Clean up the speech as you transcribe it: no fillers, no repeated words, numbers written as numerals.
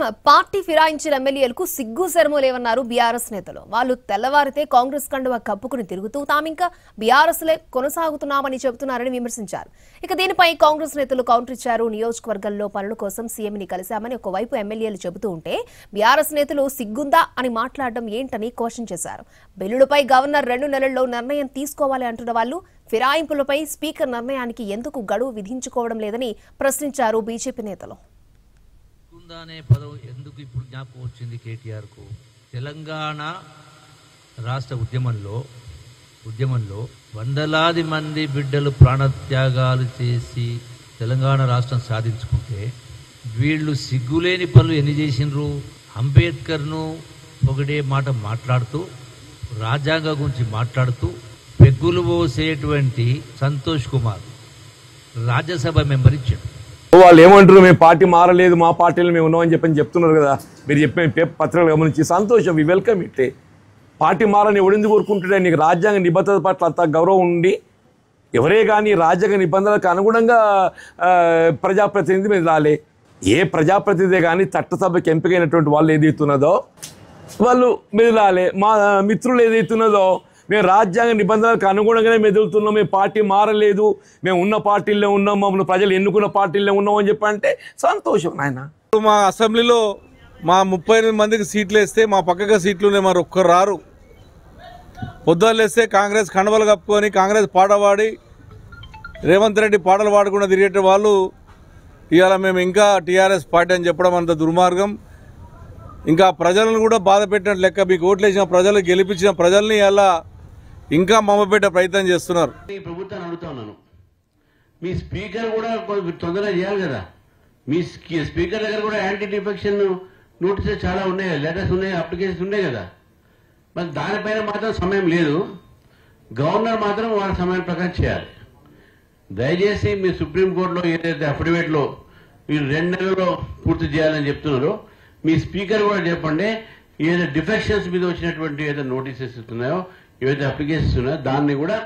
Party ఫిరాయించిన ఎమ్మెల్యేలకు సిగ్గు శరము లేవన్నారు BRS నేతలు. వాళ్ళు తెల్లవారితే కాంగ్రెస్ కండువా కప్పుకుని తిరుగుతూ తామింకా బీఆర్ఎస్లే కొనసాగుతున్నామని చెబుతున్నారని విమర్శించారు. ఇక దీనిపై కాంగ్రెస్ నేతలు కౌంటర్ ఇచ్చారు. నియోజకవర్గంలో పనుల కోసం సీఎంని కలిశామని ఒకవైపు ఎమ్మెల్యేలు చెబుతూ ఉంటే బీఆర్ఎస్ నేతలు సిగ్గుందా అని మాట్లాడడం ఏంటని క్వశ్చన్ చేశారు. బిల్లులపై గవర్నర్ 2 నెలల్లో నిర్ణయం తీసుకోవాలి అంటున్న వాళ్ళు ఫిరాయింపులపై స్పీకర్ నిర్ణయానికి ఎందుకు గడువు విధించుకోవడం లేదని ప్రశ్నించారు బీజేపీ నేతలు. అనే పదం ఎందుకు ఇప్పుడు జ్ఞాపకం వచ్చింది కేటీఆర్కు? తెలంగాణ రాష్ట్ర ఉద్యమంలో వందలాది మంది బిడ్డలు ప్రాణత్యాగాలు చేసి తెలంగాణ రాష్ట్రం సాధించుకుంటే వీళ్ళు సిగ్గులేని పనులు ఎన్ని చేసినరు? అంబేద్కర్ను ఒకటే మాట మాట్లాడుతూ రాజ్యాంగం గురించి మాట్లాడుతూ పెగ్గులు పోసేటువంటి సంతోష్ కుమార్ రాజ్యసభ మెంబర్ ఇచ్చాడు. వాళ్ళు ఏమంటారు, మేము పార్టీ మారలేదు, మా పార్టీలో మేము ఉన్నామని చెప్తున్నారు కదా. మీరు చెప్పే పత్రికలు గమనించి సంతోషం, వి వెల్కమ్ ఇట్. పార్టీ మారని ఎవడెందుకు కోరుకుంటాడే? నీకు రాజ్యాంగ నిబద్ధత పట్ల అంత గౌరవం ఉండి ఎవరే కానీ రాజ్యాంగ నిబంధనలకు అనుగుణంగా ప్రజాప్రతినిధి మీద రాలే. ఏ ప్రజాప్రతినిధి కానీ చట్టసభకి ఎంపికైనటువంటి వాళ్ళు ఏదైతున్నదో వాళ్ళు మెదలాలే. మా మిత్రులు ఏదైతున్నదో మేము రాజ్యాంగ నిబంధనలకు అనుగుణంగానే మెదులుతున్నాం, మేము పార్టీ మారలేదు, మేము ఉన్న పార్టీల్లో ఉన్నాం, మమ్మల్ని ప్రజలు ఎన్నుకున్న పార్టీల్లో ఉన్నాం అని చెప్పంటే సంతోషం నాయన. మా అసెంబ్లీలో మా 38 మందికి సీట్లు వేస్తే మా పక్కగా సీట్లు ఉన్నాయి, మరి ఒక్కరు రారు. పొద్దున్న లేస్తే కాంగ్రెస్ కండవలు కప్పుకొని కాంగ్రెస్ పాట పాడి రేవంత్ రెడ్డి పాటలు పాడకుండా తిరిగేట వాళ్ళు ఇవాళ మేము ఇంకా టీఆర్ఎస్ పార్టీ అని చెప్పడం అంత దుర్మార్గం. ఇంకా ప్రజలను కూడా బాధ పెట్టినట్టు లెక్క. మీకు ఓట్లు వేసిన ప్రజలు, గెలిపించిన ప్రజల్ని ఇలా ఇంకా మమ్మపెట్టే ప్రయత్నం చేస్తున్నారు. ఈ ప్రభుత్వాన్ని అడుగుతా ఉన్నాను, మీ స్పీకర్ కూడా తొందరగా చేయాలి కదా. మీ స్పీకర్ దగ్గర కూడా యాంటీ డిఫెక్షన్ నోటీసెస్ చాలా ఉన్నాయి, లెటర్స్ ఉన్నాయి, అప్లికేషన్స్ ఉన్నాయి కదా. మరి దానిపైన మాత్రం సమయం లేదు. గవర్నర్ మాత్రం వాళ్ళ సమయం ప్రకారం చేయాలి. దయచేసి మీ సుప్రీంకోర్టులో ఏదైతే అఫిడవిట్లో మీరు 2 నెలల్లో పూర్తి చేయాలని చెప్తున్నారో మీ స్పీకర్ కూడా చెప్పండి. ఏదైతే డిఫెక్షన్స్ మీద వచ్చినటువంటి ఏదైతే నోటీసెస్ ఇస్తున్నాయో, ఏవైతే అప్లికేషన్స్ ఉన్నాయో దాన్ని కూడా